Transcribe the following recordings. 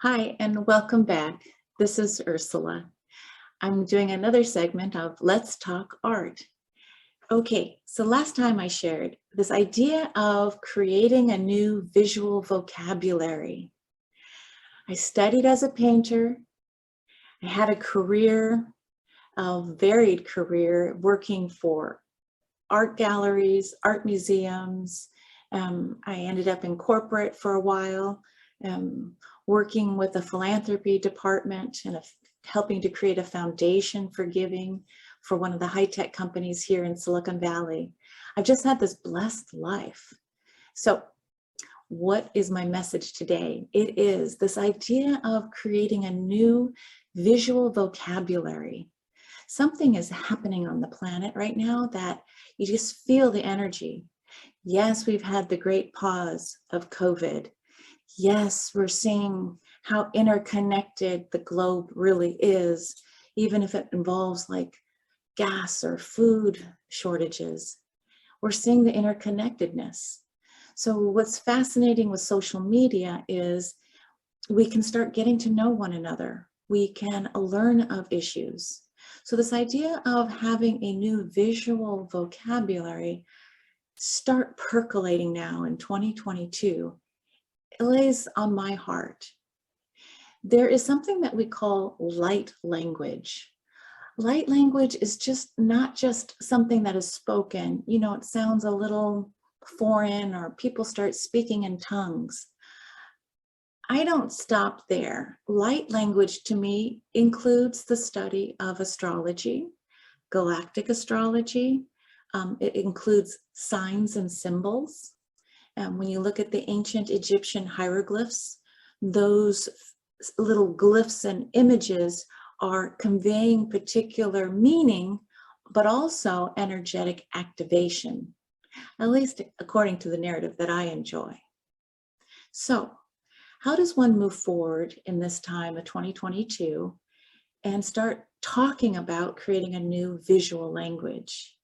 Hi, and welcome back. This is Ursula. I'm doing another segment of Let's Talk Art. Okay, so last time I shared this idea of creating a new visual vocabulary. I studied as a painter. I had a career, a varied career, working for art galleries, art museums. I ended up in corporate for a while, working with a philanthropy department and helping to create a foundation for giving for one of the high-tech companies here in Silicon Valley. I've just had this blessed life. So what is my message today? It is this idea of creating a new visual vocabulary. Something is happening on the planet right now that you just feel the energy. Yes, we've had the great pause of COVID. Yes, we're seeing how interconnected the globe really is, even if it involves like gas or food shortages. We're seeing the interconnectedness. So what's fascinating with social media is we can start getting to know one another. We can learn of issues. So this idea of having a new visual vocabulary start percolating now in 2022, it lays on my heart. There is something that we call light language. Light language is just not just something that is spoken. You know, it sounds a little foreign or people start speaking in tongues. I don't stop there. Light language to me includes the study of astrology, galactic astrology. It includes signs and symbols. When you look at the ancient Egyptian hieroglyphs, those little glyphs and images are conveying particular meaning, but also energetic activation, at least according to the narrative that I enjoy. So, how does one move forward in this time of 2022 and start talking about creating a new visual language?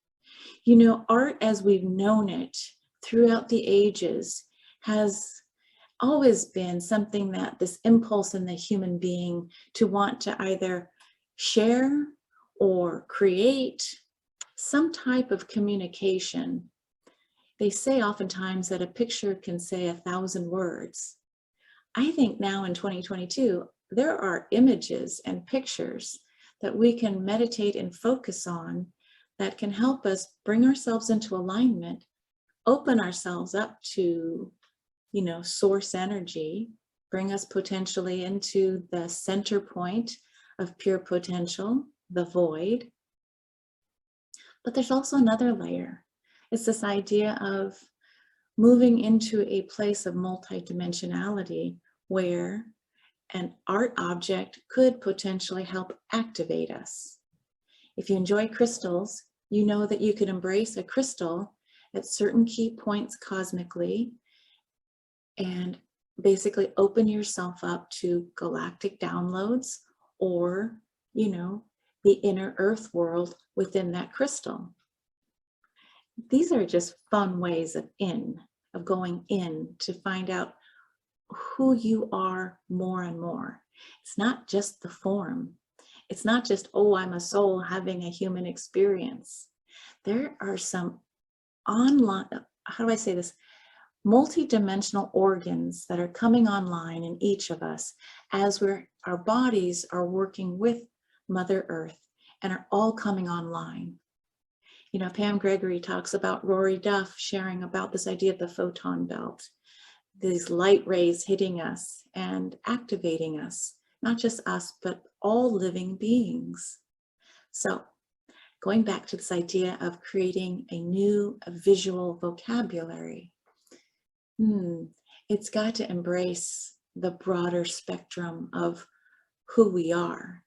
You know, art as we've known it throughout the ages has always been something that this impulse in the human being to want to either share or create some type of communication. They say oftentimes that a picture can say 1,000 words. I think now in 2022, there are images and pictures that we can meditate and focus on that can help us bring ourselves into alignment, open ourselves up to, you know, source energy, bring us potentially into the center point of pure potential, the void. But there's also another layer. It's this idea of moving into a place of multidimensionality where an art object could potentially help activate us. If you enjoy crystals, you know that you could embrace a crystal at certain key points cosmically and basically open yourself up to galactic downloads or, you know, the inner earth world within that crystal. These are just fun ways of going in to find out who you are more and more. It's not just the form. It's not just, oh, I'm a soul having a human experience. There are some online, how do I say this? Multi-dimensional organs that are coming online in each of us as our bodies are working with Mother Earth and are all coming online. You know, Pam Gregory talks about Rory Duff sharing about this idea of the photon belt, these light rays hitting us and activating us, not just us, but all living beings. So going back to this idea of creating a new visual vocabulary, it's got to embrace the broader spectrum of who we are,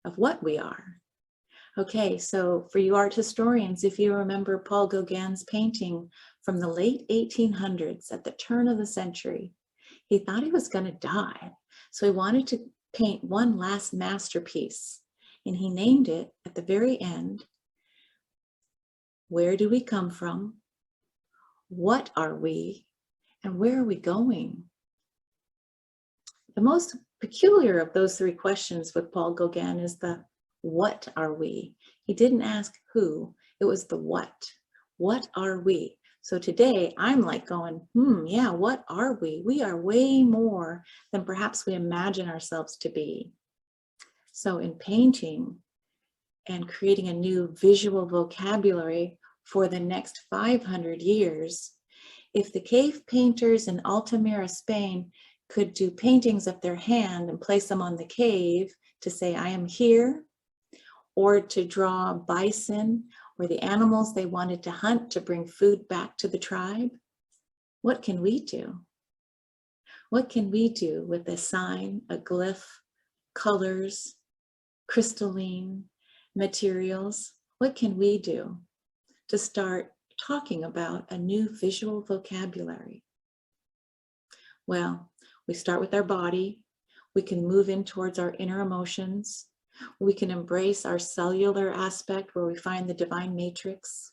of what we are. Okay, so for you art historians, if you remember Paul Gauguin's painting from the late 1800s at the turn of the century, he thought he was going to die. So he wanted to paint one last masterpiece, and he named it at the very end, Where Do We Come From? what are we, and where are we going? The most peculiar of those three questions with Paul Gauguin is the what are we? He didn't ask who, it was the what. What are we? So today I'm like going, yeah, what are we? We are way more than perhaps we imagine ourselves to be. So in painting and creating a new visual vocabulary for the next 500 years, if the cave painters in Altamira, Spain, could do paintings of their hand and place them on the cave to say, I am here, or to draw bison or the animals they wanted to hunt to bring food back to the tribe, what can we do? What can we do with a sign, a glyph, colors, crystalline materials? What can we do to start talking about a new visual vocabulary? Well, we start with our body. We can move in towards our inner emotions. We can embrace our cellular aspect where we find the divine matrix.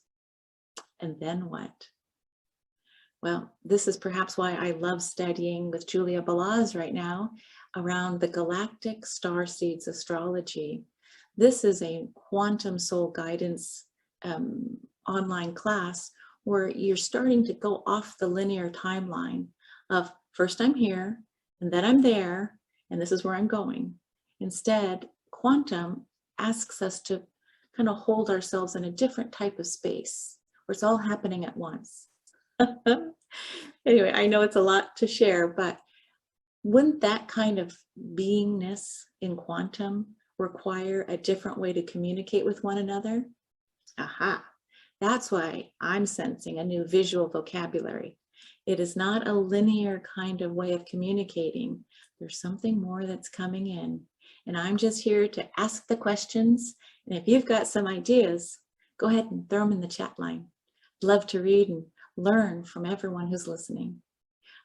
And then what? Well, this is perhaps why I love studying with Julia Balaz right now around the galactic star seeds astrology. This is a quantum soul guidance online class where you're starting to go off the linear timeline of first I'm here, and then I'm there, and this is where I'm going. Instead, quantum asks us to kind of hold ourselves in a different type of space where it's all happening at once. Anyway, I know it's a lot to share, but wouldn't that kind of beingness in quantum require a different way to communicate with one another? Aha, that's why I'm sensing a new visual vocabulary. It is not a linear kind of way of communicating. There's something more that's coming in. And I'm just here to ask the questions. And if you've got some ideas, go ahead and throw them in the chat line. Love to read and learn from everyone who's listening.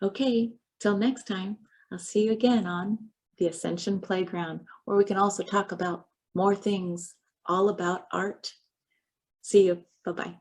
Okay, till next time, I'll see you again on the Ascension Playground, where we can also talk about more things all about art. See you. Bye-bye.